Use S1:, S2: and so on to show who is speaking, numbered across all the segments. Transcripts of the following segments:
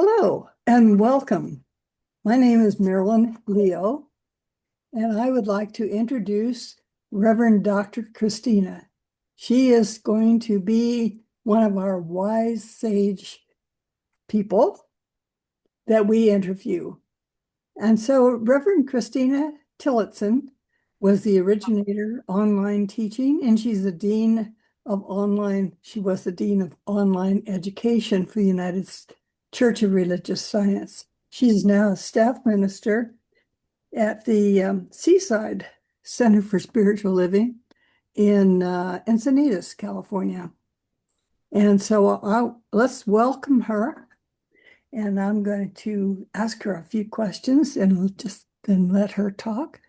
S1: Hello and welcome. My name is Marilyn Leo, and I would like to introduce Reverend Dr. Christina. She is going to be one of our wise sage people that we interview. And so Reverend Christina Tillotson was the originator of online teaching, and she's the dean of online, she was the dean of online education for the United Church of Religious Science. She's now a staff minister at the Seaside Center for Spiritual Living in Encinitas, California. And so let's welcome her. And I'm going to ask her a few questions and just then let her talk.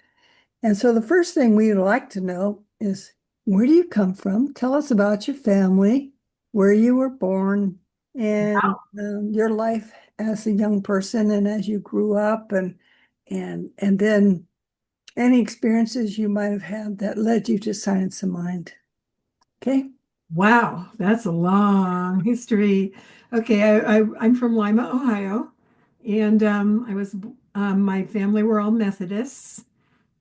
S1: And so the first thing we'd like to know is, where do you come from? Tell us about your family, where you were born, and your life as a young person and as you grew up, and then any experiences you might have had that led you to Science of Mind. Okay.
S2: Wow, that's a long history. Okay, I'm from Lima, Ohio, and my family were all Methodists,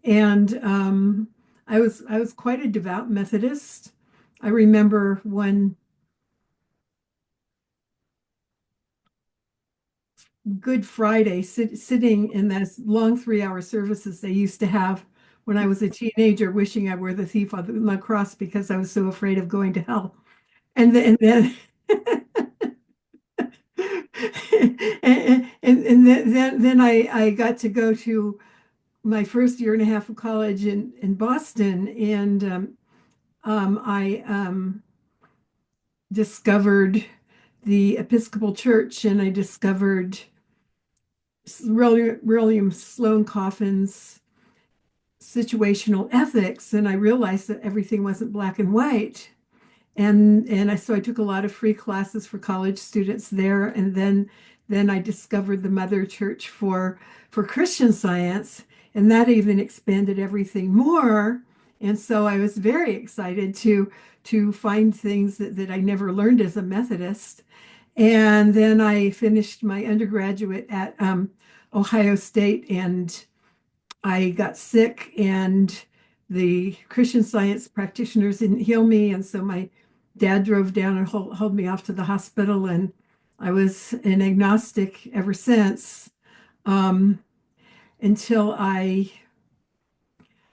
S2: and I was quite a devout Methodist. I remember one Good Friday sitting in those long 3-hour services they used to have when I was a teenager, wishing I were the thief on the cross because I was so afraid of going to hell. And then and then I got to go to my first year and a half of college in Boston, and I discovered the Episcopal Church, and I discovered William Sloane Coffin's situational ethics, and I realized that everything wasn't black and white. So I took a lot of free classes for college students there, and then I discovered the Mother Church for Christian Science, and that even expanded everything more. And so I was very excited to find things that I never learned as a Methodist. And then I finished my undergraduate at Ohio State, and I got sick, and the Christian Science practitioners didn't heal me. And so my dad drove down and hauled me off to the hospital. And I was an agnostic ever since, um, until I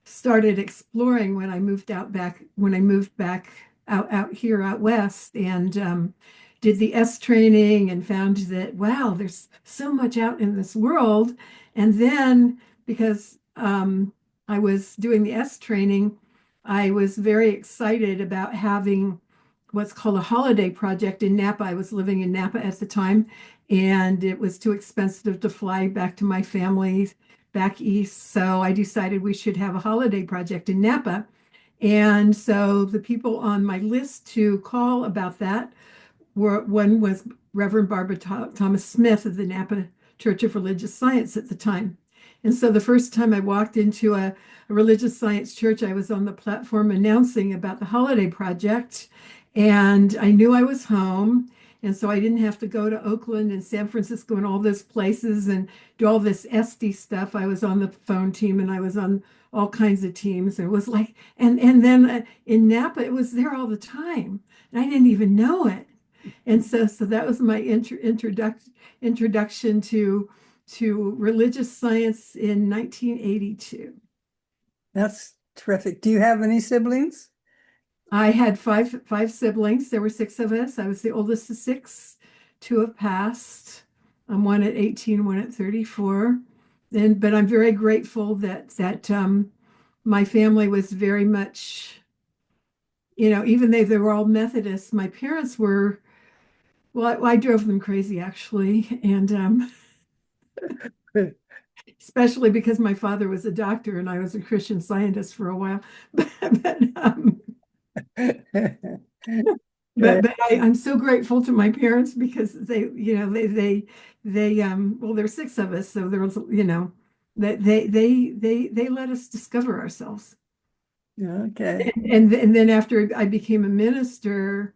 S2: started exploring when I moved back out here out west, and did the S training and found that, wow, there's so much out in this world. And then because I was doing the S training, I was very excited about having what's called a holiday project in Napa. I was living in Napa at the time, and it was too expensive to fly back to my family back east. So I decided we should have a holiday project in Napa. And so the people on my list to call about that one was Reverend Barbara Thomas Smith of the Napa Church of Religious Science at the time. And so the first time I walked into a religious science church, I was on the platform announcing about the holiday project, and I knew I was home. And so I didn't have to go to Oakland and San Francisco and all those places and do all this SD stuff. I was on the phone team, and I was on all kinds of teams. It was like, and then in Napa, it was there all the time, and I didn't even know it. And so that was my introduction to religious science in 1982.
S1: That's terrific. Do you have any siblings?
S2: I had five siblings. There were six of us. I was the oldest of six. Two have passed. One at 18, one at 34. But I'm very grateful that my family was very much, even though they were all Methodists, my parents were, well, I drove them crazy actually, and especially because my father was a doctor and I was a Christian Scientist for a while. But I'm so grateful to my parents because well, there's six of us, so there was, that they let us discover ourselves.
S1: Okay.
S2: And then after I became a minister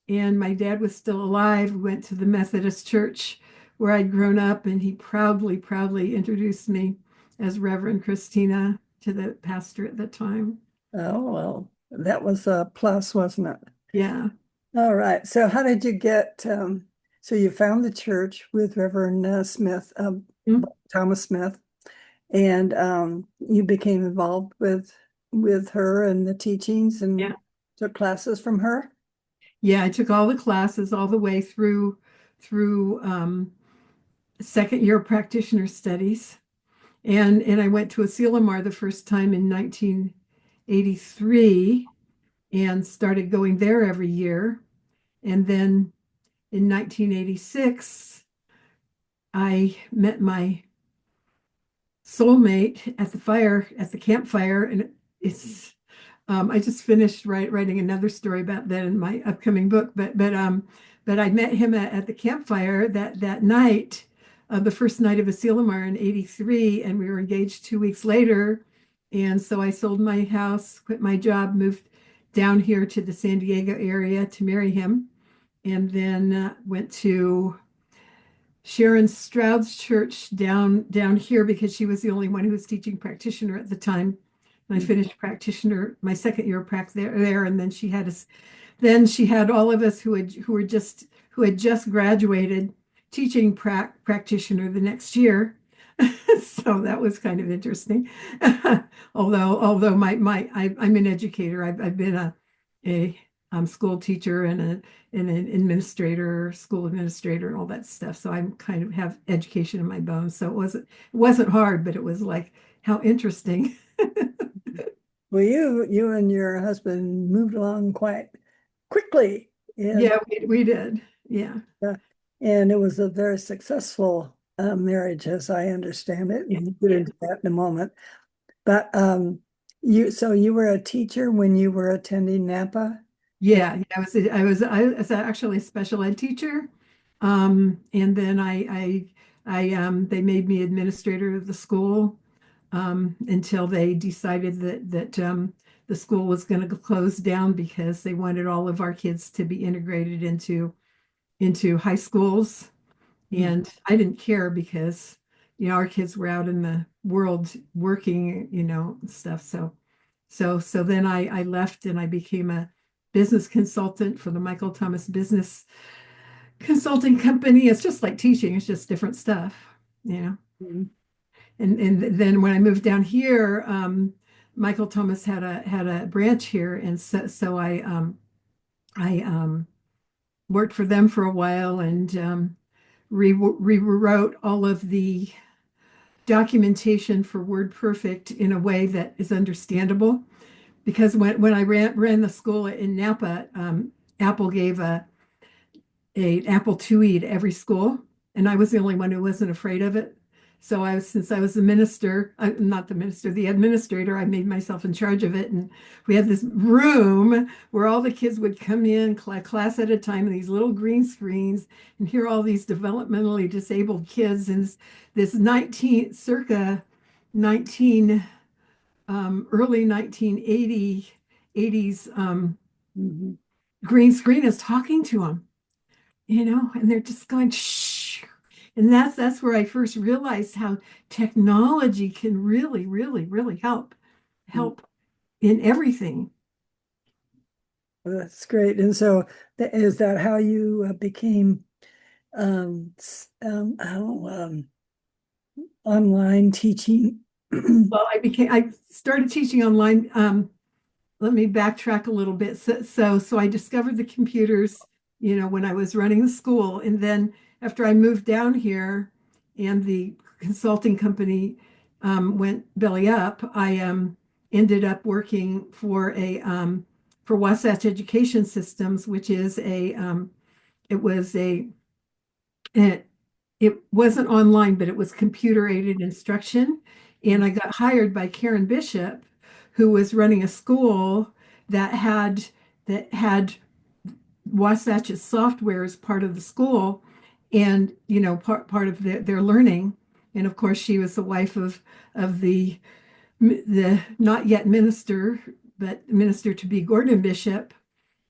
S2: and my dad was still alive, we went to the Methodist church where I'd grown up, and he proudly introduced me as Reverend Christina to the pastor at the time.
S1: Oh, well, that was a plus, wasn't it?
S2: Yeah.
S1: All right. So how did you get, so you found the church with Reverend Smith,
S2: Mm.
S1: Thomas Smith, and you became involved with her and the teachings and
S2: Yeah.
S1: took classes from her?
S2: Yeah, I took all the classes all the way through second year practitioner studies. And I went to a Asilomar the first time in 1983 and started going there every year. And then in 1986, I met my soulmate at the campfire, and it's I just finished writing another story about that in my upcoming book. But I met him at the campfire that night, the first night of Asilomar in '83, and we were engaged 2 weeks later. And so I sold my house, quit my job, moved down here to the San Diego area to marry him, and then went to Sharon Stroud's church down here because she was the only one who was teaching practitioner at the time. And I finished practitioner my second year of practice there, and then she had us. Then she had all of us who had just graduated teaching practitioner the next year. So that was kind of interesting. Although I'm an educator. I've been a school teacher and an administrator, school administrator, and all that stuff. So I'm kind of have education in my bones. So it wasn't hard, but it was like how interesting.
S1: Well, you and your husband moved along quite quickly, and
S2: Yeah, we did. Yeah.
S1: uh, and it was a very successful marriage, as I understand it.
S2: Yeah.
S1: And we'll get
S2: Yeah.
S1: into that in a moment. But so you were a teacher when you were attending Napa?
S2: Yeah, I was actually a special ed teacher. And then they made me administrator of the school until they decided that the school was going to close down because they wanted all of our kids to be integrated into high schools.
S1: Mm.
S2: And I didn't care because, our kids were out in the world working, and stuff. So then I left and I became a business consultant for the Michael Thomas Business Consulting Company. It's just like teaching, it's just different stuff, you know.
S1: Mm.
S2: And then when I moved down here, Michael Thomas had a branch here, and so I worked for them for a while and rewrote all of the documentation for WordPerfect in a way that is understandable. Because when I ran the school in Napa, Apple gave a Apple IIe to every school, and I was the only one who wasn't afraid of it. So since I was the minister, not the minister, the administrator, I made myself in charge of it. And we had this room where all the kids would come in class at a time in these little green screens and hear all these developmentally disabled kids and this circa 19, early 1980s
S1: Mhm.
S2: green screen is talking to them, and they're just going shh. And that's where I first realized how technology can really
S1: Mm.
S2: help in everything.
S1: That's great. And so is that how you became online teaching?
S2: Well, I started teaching online. Let me backtrack a little bit. So I discovered the computers, when I was running the school. And then after I moved down here and the consulting company went belly up, I ended up working for Wasatch Education Systems, which is it was it, it wasn't online, but it was computer aided instruction. And I got hired by Karen Bishop, who was running a school that had Wasatch's software as part of the school, and part of their learning. And of course, she was the wife of the not yet minister, but minister to be Gordon Bishop.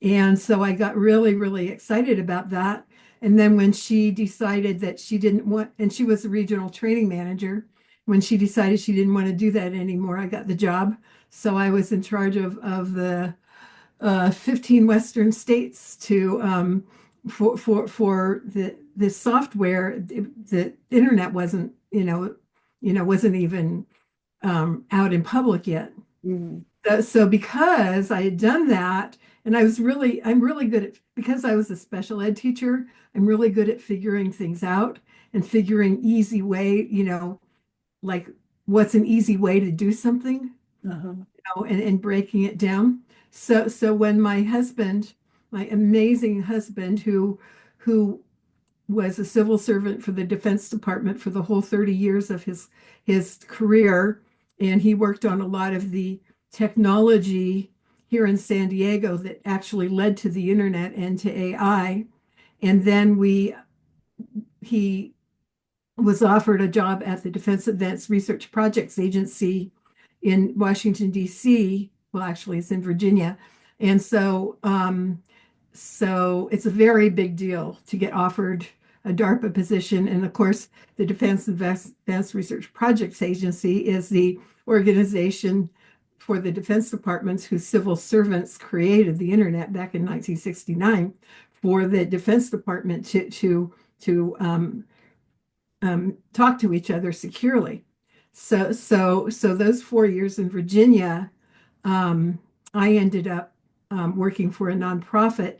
S2: And so I got really, really excited about that. And then when she decided that she didn't want, and she was the regional training manager, when she decided she didn't want to do that anymore, I got the job. So I was in charge of the 15 Western states to for the software. The internet wasn't, wasn't even out in public yet.
S1: Mhm.
S2: So because I had done that, and I'm really good at, because I was a special ed teacher, I'm really good at figuring things out and figuring easy way, like what's an easy way to do something,
S1: Uh-huh.
S2: and breaking it down. So when my husband, my amazing husband, who was a civil servant for the Defense Department for the whole 30 years of his career, and he worked on a lot of the technology here in San Diego that actually led to the internet and to AI. And then he was offered a job at the Defense Advanced Research Projects Agency in Washington, D.C. Well, actually, it's in Virginia. And so it's a very big deal to get offered a DARPA position. And of course, the Defense Advanced Research Projects Agency is the organization for the Defense Departments whose civil servants created the internet back in 1969 for the Defense Department to talk to each other securely. So those 4 years in Virginia, I ended up working for a nonprofit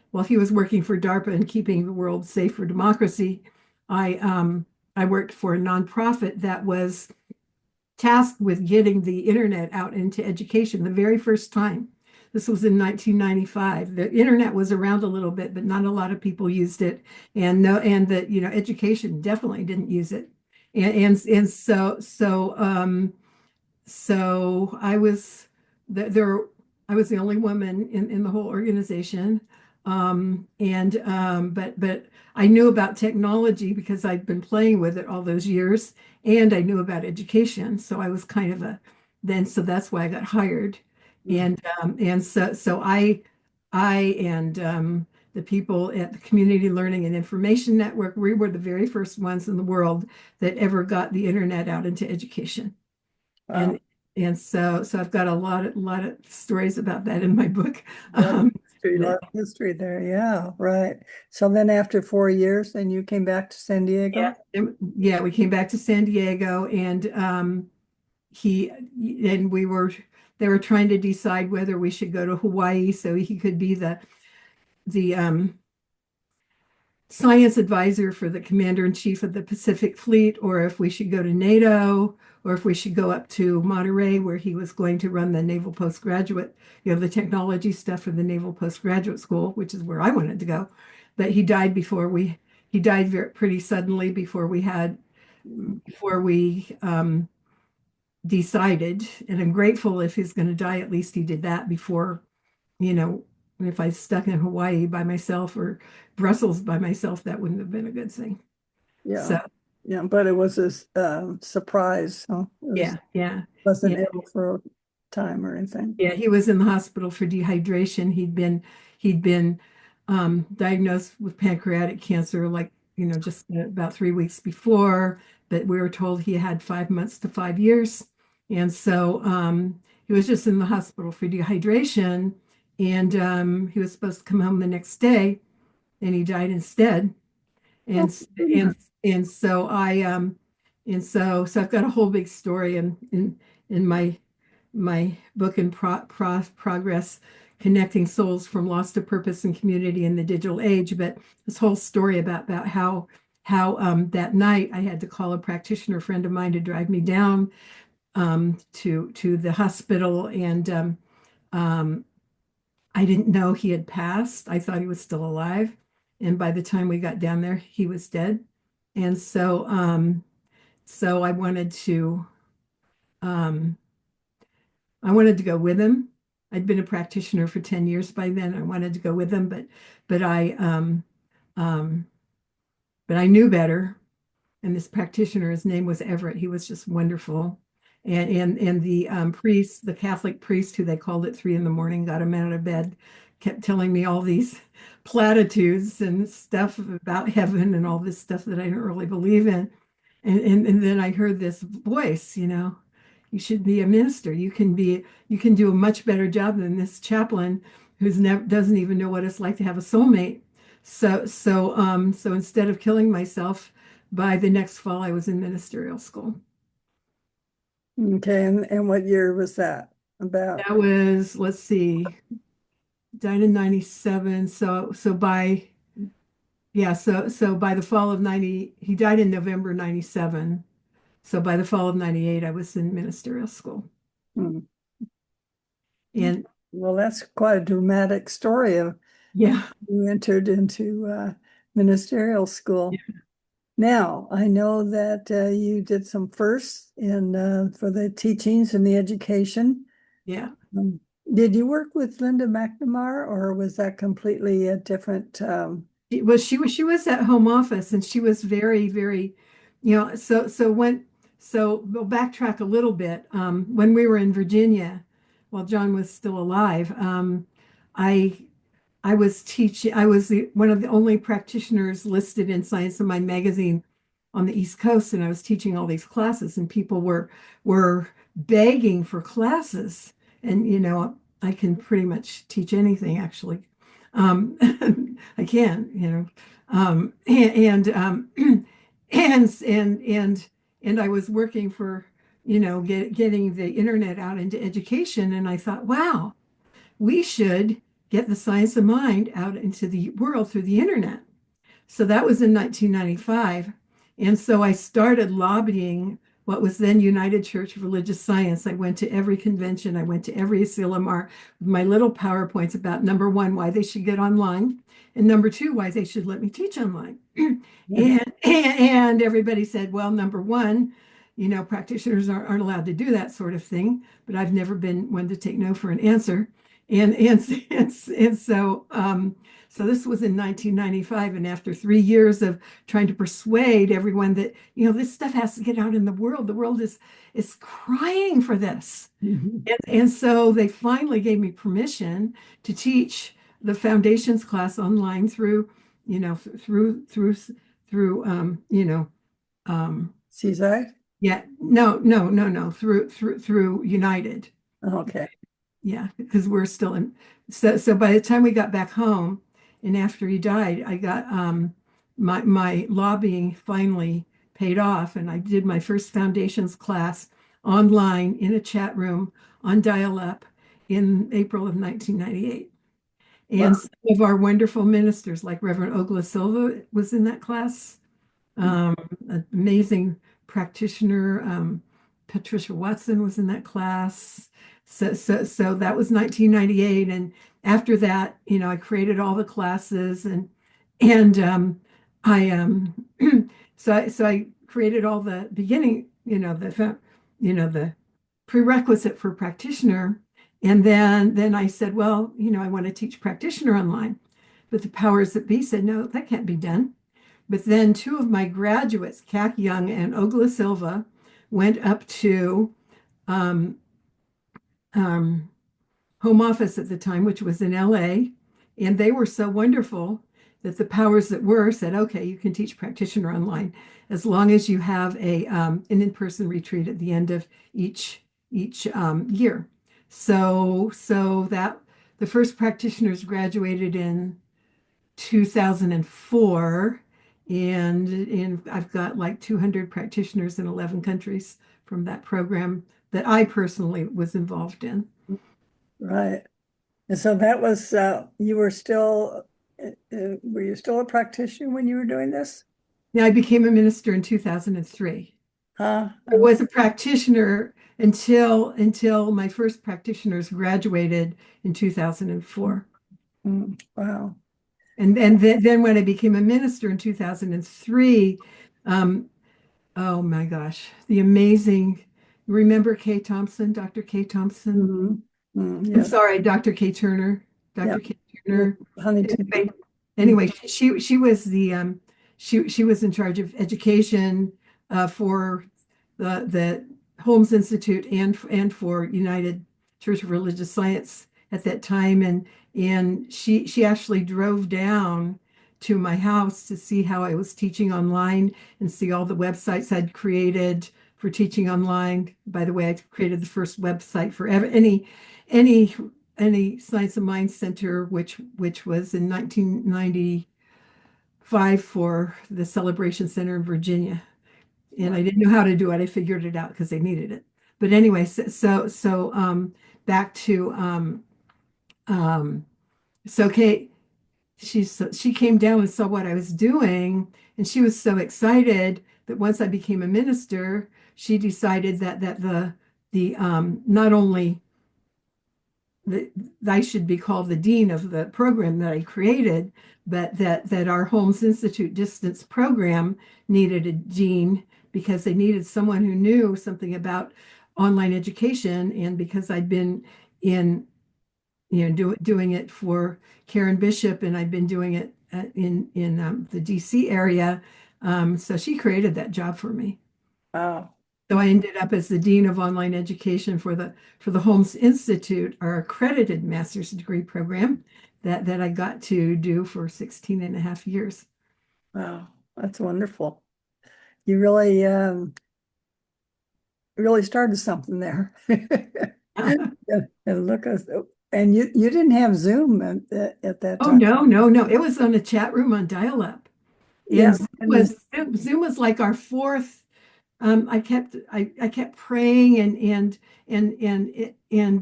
S2: while he was working for DARPA and keeping the world safe for democracy. I worked for a nonprofit that was tasked with getting the internet out into education the very first time. This was in 1995. The internet was around a little bit, but not a lot of people used it. And no, and the education definitely didn't use it. And so I was there. I was the only woman in the whole organization, but I knew about technology because I'd been playing with it all those years, and I knew about education. So I was kind of a then. So that's why I got hired,
S1: Mhm.
S2: and I and the people at the Community Learning and Information Network, we were the very first ones in the world that ever got the internet out into education.
S1: Wow.
S2: And so I've got a lot of stories about that in my book.
S1: A
S2: That
S1: lot of history there. Yeah, right. So then after 4 years, then you came back to San
S2: yeah,
S1: Diego?
S2: yeah, we came back to San Diego, and he and we were they were trying to decide whether we should go to Hawaii so he could be the science advisor for the commander in chief of the Pacific Fleet, or if we should go to NATO, or if we should go up to Monterey, where he was going to run the naval postgraduate, the technology stuff for the naval postgraduate school, which is where I wanted to go. But he died pretty suddenly before we decided. And I'm grateful if he's going to die, at least he did that before, you know, if I stuck in Hawaii by myself or Brussels by myself, that wouldn't have been a good thing.
S1: Yeah.
S2: So
S1: Yeah, but it was a surprise. Huh?
S2: yeah, yeah,
S1: Wasn't
S2: yeah,
S1: ill for a time or anything.
S2: yeah. He was in the hospital for dehydration. He'd been diagnosed with pancreatic cancer, like just about 3 weeks before. But we were told he had 5 months to 5 years, and so he was just in the hospital for dehydration, and he was supposed to come home the next day, and he died instead.
S1: Oh,
S2: and
S1: goodness.
S2: and and so so I've got a whole big story in my book in progress, connecting souls from lost to purpose and community in the digital age. But this whole story about how that night I had to call a practitioner friend of mine to drive me down to the hospital, and um, I didn't know he had passed. I thought he was still alive. And by the time we got down there, he was dead. And so um, I wanted to go with him. I'd been a practitioner for 10 years by then. I wanted to go with him, but um, but I knew better. And this practitioner, his name was Everett. He was just wonderful. And the priest, the Catholic priest who they called at 3 in the morning, got him out of bed, kept telling me all these platitudes and stuff about heaven and all this stuff that I didn't really believe in. And then I heard this voice, you should be a minister. You can do a much better job than this chaplain who's never doesn't even know what it's like to have a soulmate. So instead of killing myself, by the next fall, I was in ministerial school.
S1: Okay, and what year was that about?
S2: That was, let's see, died in 97. So by yeah, so by the fall of 90, he died in November 97. So by the fall of 98, I was in ministerial school.
S1: Hmm.
S2: And
S1: Well, that's quite a dramatic story of
S2: yeah,
S1: you entered into ministerial school. Now, I know that you did some firsts in for the teachings and the education.
S2: yeah.
S1: Um, did you work with Linda McNamara, or was that completely a different?
S2: She was at home office, and she was very, very, we'll backtrack a little bit. When we were in Virginia, while John was still alive, I I was one of the only practitioners listed in Science of Mind magazine on the East Coast, and I was teaching all these classes, and people were begging for classes. And I can pretty much teach anything actually. Um, I can, and I was working for, getting the internet out into education, and I thought, wow, we should get the science of mind out into the world through the internet. So that was in 1995. And so I started lobbying what was then United Church of Religious Science. I went to every convention, I went to every CLMR with my little PowerPoints about number one, why they should get online, and number two, why they should let me teach online. and everybody said, well, number one, practitioners aren't allowed to do that sort of thing, but I've never been one to take no for an answer. And so this was in 1995, and after 3 years of trying to persuade everyone that this stuff has to get out in the world is crying for this.
S1: Mhm.
S2: And so they finally gave me permission to teach the foundations class online through,
S1: CSI?
S2: yeah, no, through United.
S1: Okay.
S2: Yeah, because we're still in. So by the time we got back home, and after he died, I got my lobbying finally paid off, and I did my first foundations class online in a chat room on dial-up in April of 1998. And
S1: Wow.
S2: some of our wonderful ministers, like Reverend Ogla Silva, was in that class. An amazing practitioner. Patricia Watson was in that class. So that was 1998, and after that, I created all the classes, and I so I created all the beginning, the prerequisite for practitioner, and then I said, well, I want to teach practitioner online, but the powers that be said, no, that can't be done. But then two of my graduates, Cac Young and Ogla Silva, went up to um, um, home office at the time, which was in LA. And they were so wonderful that the powers that were said, okay, you can teach practitioner online as long as you have an in-person retreat at the end of each year. So that the first practitioners graduated in 2004, and I've got like 200 practitioners in 11 countries from that program that I personally was involved in.
S1: Right. And so that was, you were still, were you still a practitioner when you were doing this?
S2: Now, I became a minister in 2003.
S1: Huh?
S2: I was a practitioner until my first practitioners graduated in 2004.
S1: Wow.
S2: And then when I became a minister in 2003, um, oh my gosh, the amazing, remember Kay Thompson, Dr. Kay Thompson?
S1: Mhm.
S2: I'm
S1: Yes.
S2: sorry, Dr. Kay Turner,
S1: Yeah.
S2: Dr. Kay
S1: Yeah.
S2: Turner.
S1: Huntington.
S2: Anyway,
S1: Mhm.
S2: anyway, she was she was in charge of education for the Holmes Institute and for United Church of Religious Science at that time, and she actually drove down to my house to see how I was teaching online and see all the websites I'd created for teaching online. By the way, I created the first website for any any Science of Mind Center, which was in 1995 for the Celebration Center in Virginia. And
S1: Wow.
S2: I didn't know how to do it. I figured it out because they needed it. But anyway, so back to um, so Kate, she came down and saw what I was doing, and she was so excited that once I became a minister, she decided that the not only that I should be called the dean of the program that I created, but that our Holmes Institute distance program needed a dean because they needed someone who knew something about online education. And because I'd been in, doing it for Karen Bishop, and I'd been doing it in the DC area, so she created that job for me.
S1: Wow.
S2: So I ended up as the Dean of Online Education for the Holmes Institute, our accredited master's degree program that I got to do for 16 and a half years.
S1: Wow. That's wonderful. You really, really started something there. And look us, and you didn't have Zoom at that
S2: Oh
S1: time.
S2: no, no, no. It was on a chat room on dial-up.
S1: Yeah.
S2: And Zoom was like our fourth. I kept praying and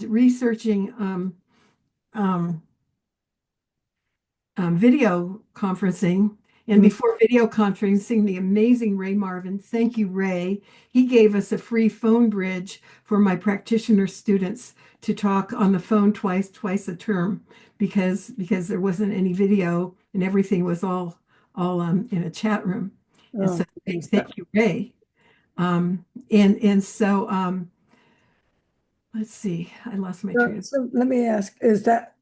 S2: researching um, video conferencing. And
S1: Mm.
S2: before video conferencing, the amazing Ray Marvin, thank you, Ray. He gave us a free phone bridge for my practitioner students to talk on the phone twice a term because there wasn't any video and everything was all in a chat room. And
S1: Oh,
S2: so
S1: goodness,
S2: thank you, Ray. And so let's see, I lost my train of
S1: so let me ask, is that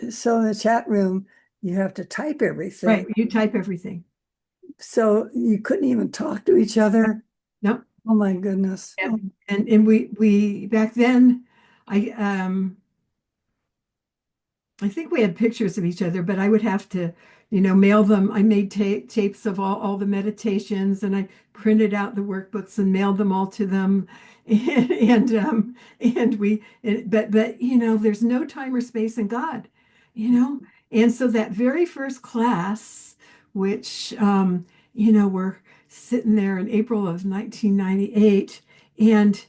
S1: so in the chat room you have to type
S2: right.
S1: everything?
S2: You type everything.
S1: So you couldn't even talk to each other?
S2: No,
S1: Oh my goodness. Oh,
S2: and we back then, I I think we had pictures of each other, but I would have to, mail them. I made tapes of all the meditations, and I printed out the workbooks and mailed them all to them. And we, but there's no time or space in God, you know. And so that very first class, which we're sitting there in April of 1998, and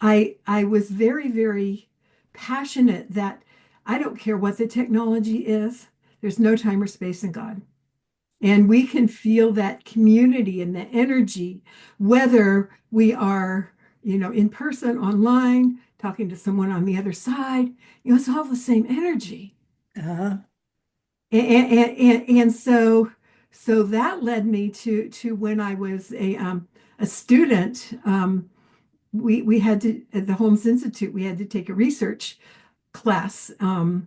S2: I was very, very passionate that I don't care what the technology is, there's no time or space in God. And we can feel that community and the energy, whether we are, in person, online, talking to someone on the other side, it's all the same energy.
S1: uh-huh.
S2: And so that led me to when I was a student. We had to, at the Holmes Institute, we had to take a research class, a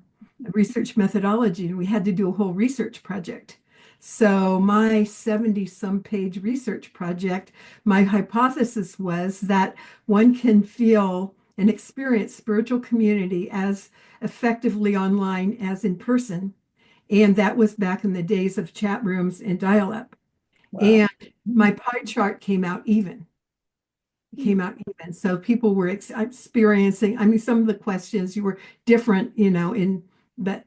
S2: research methodology, and we had to do a whole research project. So my 70 some page research project, my hypothesis was that one can feel and experience spiritual community as effectively online as in person. And that was back in the days of chat rooms and dial-up.
S1: Wow.
S2: And my pie chart came out even. Came out even. So people were experiencing, I mean, some of the questions you were different, but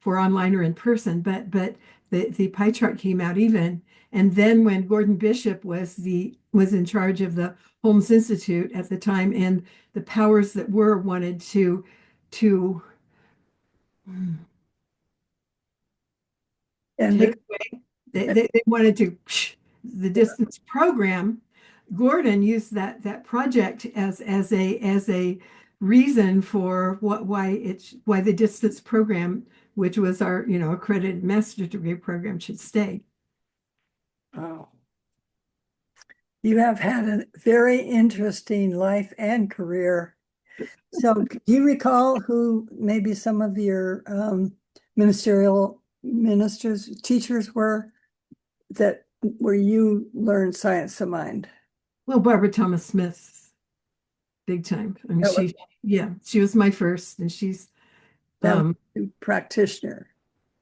S2: for online or in person, but the pie chart came out even. And then when Gordon Bishop was in charge of the Holmes Institute at the time, and the powers that were wanted to take
S1: And
S2: away, they wanted to the distance program. Gordon used that project as a reason for why the distance program, which was our accredited master's degree program, should stay.
S1: oh, you have had a very interesting life and career. So do you recall who maybe some of your ministerial ministers, teachers were that where you learned science of mind?
S2: Well, Barbara Thomas Smith big time. I mean,
S1: That was
S2: yeah, she was my first, and she's,
S1: that was
S2: um,
S1: a practitioner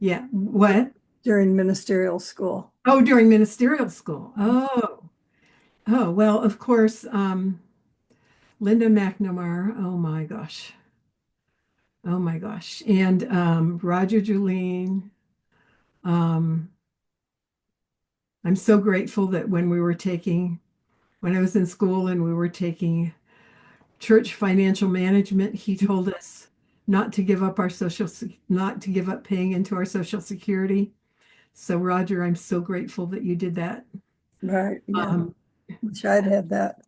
S2: yeah, what?
S1: during ministerial school.
S2: Oh, during ministerial school. Oh, well, of course, Linda McNamara. Oh my gosh. Oh my gosh. And Roger Julien. Um, I'm so grateful that when I was in school and we were taking church financial management, he told us not to give up not to give up paying into our social security. So Roger, I'm so grateful that you did that.
S1: Right. Yeah.
S2: Um,
S1: Wish I'd had that.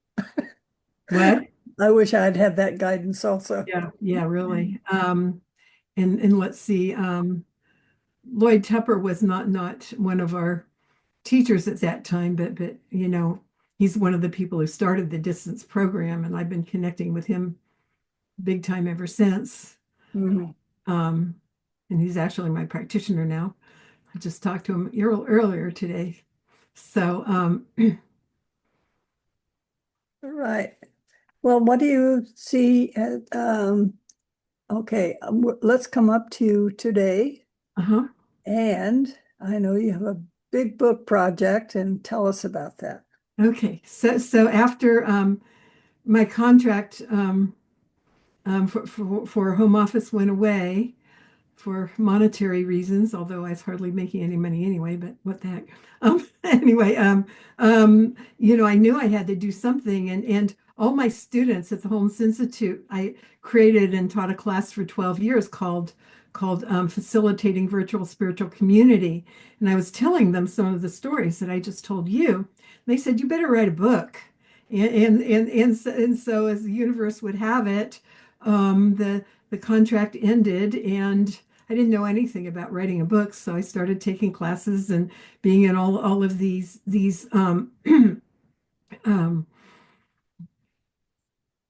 S2: what?
S1: I wish I'd had that guidance also.
S2: Yeah, really. And let's see, Lloyd Tepper was not one of our teachers at that time, but he's one of the people who started the distance program, and I've been connecting with him big time ever since.
S1: Mhm.
S2: Um, and he's actually my practitioner now. I just talked to him earlier today. So,
S1: Right. Well, what do you see at, okay, let's come up to today.
S2: uh-huh.
S1: And I know you have a big book project and tell us about that.
S2: Okay. So after my contract for home office went away, for monetary reasons, although I was hardly making any money anyway, but what the heck. Anyway, I knew I had to do something, and all my students at the Holmes Institute, I created and taught a class for 12 years called Facilitating Virtual Spiritual Community. And I was telling them some of the stories that I just told you. They said, you better write a book. And so as the universe would have it, the contract ended, and I didn't know anything about writing a book, so I started taking classes and being in all of these um,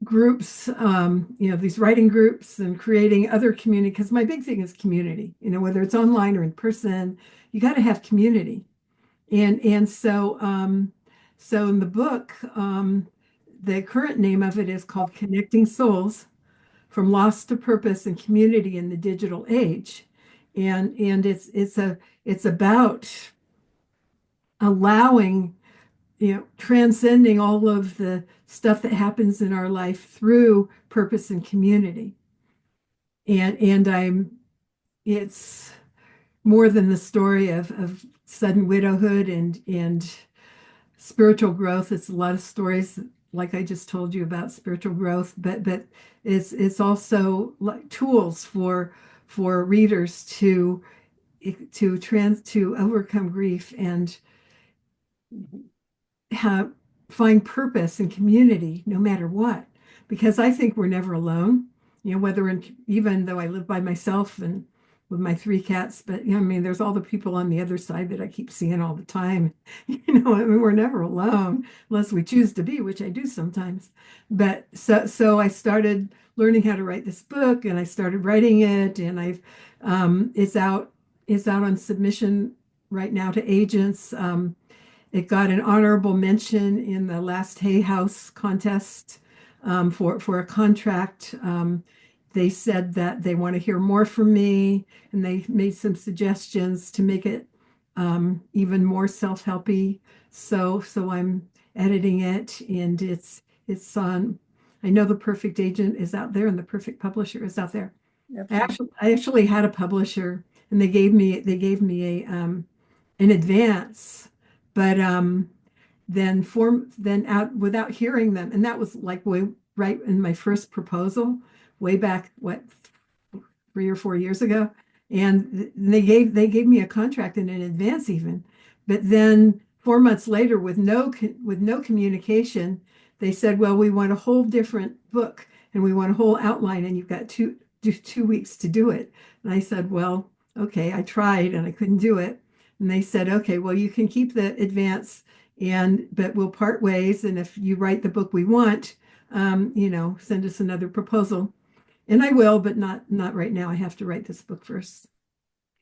S2: groups, these writing groups, and creating other community. Because my big thing is community. Whether it's online or in person, you got to have community. And so in the book, the current name of it is called Connecting Souls: From Loss to Purpose and Community in the Digital Age. And it's about allowing, transcending all of the stuff that happens in our life through purpose and community. And it's more than the story of sudden widowhood and spiritual growth. It's a lot of stories like I just told you about spiritual growth, but it's also like tools for readers to overcome grief and have find purpose and community no matter what. Because I think we're never alone, even though I live by myself and with my three cats, but I mean, there's all the people on the other side that I keep seeing all the time. I mean, we're never alone unless we choose to be, which I do sometimes. But so I started learning how to write this book, and I started writing it, and it's out on submission right now to agents. It got an honorable mention in the last Hay House contest for a contract. They said that they want to hear more from me, and they made some suggestions to make it even more self-helpy. So I'm editing it, and it's on. I know The Perfect Agent is out there, and The Perfect Publisher is out there.
S1: Absolutely.
S2: I actually had a publisher, and they gave me an advance, but then out without hearing them, and that was like way right in my first proposal, way back, what, 3 or 4 years ago. And they gave me a contract in advance even, but then 4 months later, with no communication, they said, well, we want a whole different book, and we want a whole outline, and you've got 2 weeks to do it. And I said, well, okay. I tried and I couldn't do it. And they said, okay, well, you can keep the advance, but we'll part ways. And if you write the book we want, send us another proposal. And I will, but not right now. I have to write this book first.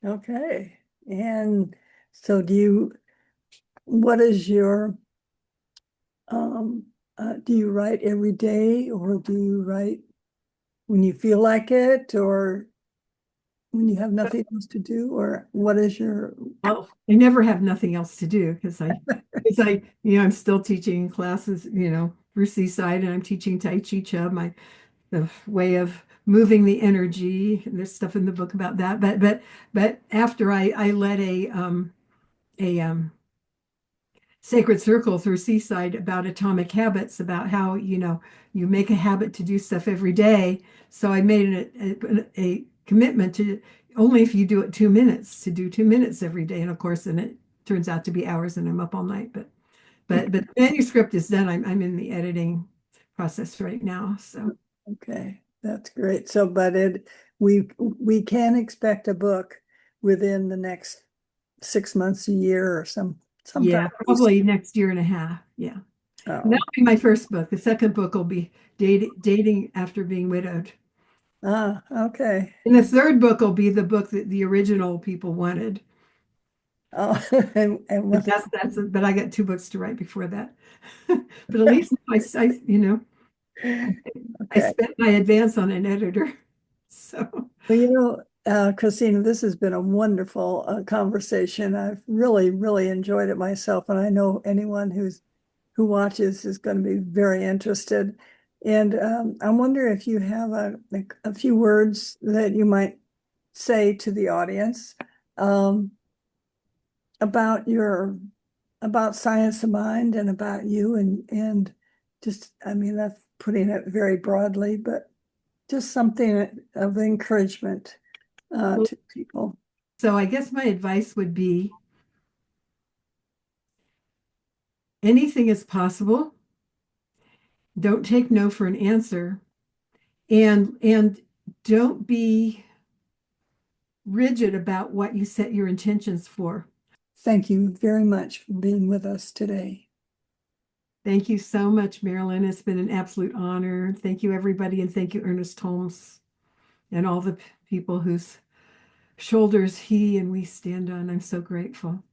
S1: Okay. And so what is your, um, Do you write every day, or do you write when you feel like it, or when you have nothing else to do, or what is your?
S2: Well, I never have nothing else to do I'm still teaching classes, for Seaside, and I'm teaching Tai Chi Chub, the way of moving the energy. And there's stuff in the book about that. But after I led a sacred circle through Seaside about atomic habits, about how, you make a habit to do stuff every day. So I made a commitment to only if you do it 2 minutes, to do 2 minutes every day. And of course, then it turns out to be hours and I'm up all night. But the manuscript is done. I'm in the editing process right now. So
S1: Okay, that's great. So, but we can expect a book within the next 6 months, a year, or sometime.
S2: yeah, probably next year and a half. Yeah. And
S1: Oh,
S2: that'll be my first book. The second book will be dating after being widowed.
S1: okay.
S2: And the third book will be the book that the original people wanted.
S1: Oh, and
S2: But
S1: what?
S2: but I got two books to write before that. But at least I
S1: Okay.
S2: spent my advance on an editor. So
S1: Well, Christina, this has been a wonderful conversation. I've really, really enjoyed it myself, and I know anyone who watches is going to be very interested. And I wonder if you have a few words that you might say to the audience um, about about science of mind and about you, and just, I mean, that's putting it very broadly, but just something of encouragement
S2: well,
S1: to people.
S2: so I guess my advice would be anything is possible. Don't take no for an answer. And don't be rigid about what you set your intentions for.
S1: Thank you very much for being with us today.
S2: Thank you so much, Marilyn. It's been an absolute honor. Thank you, everybody, and thank you, Ernest Holmes, and all the people whose shoulders he and we stand on. I'm so grateful.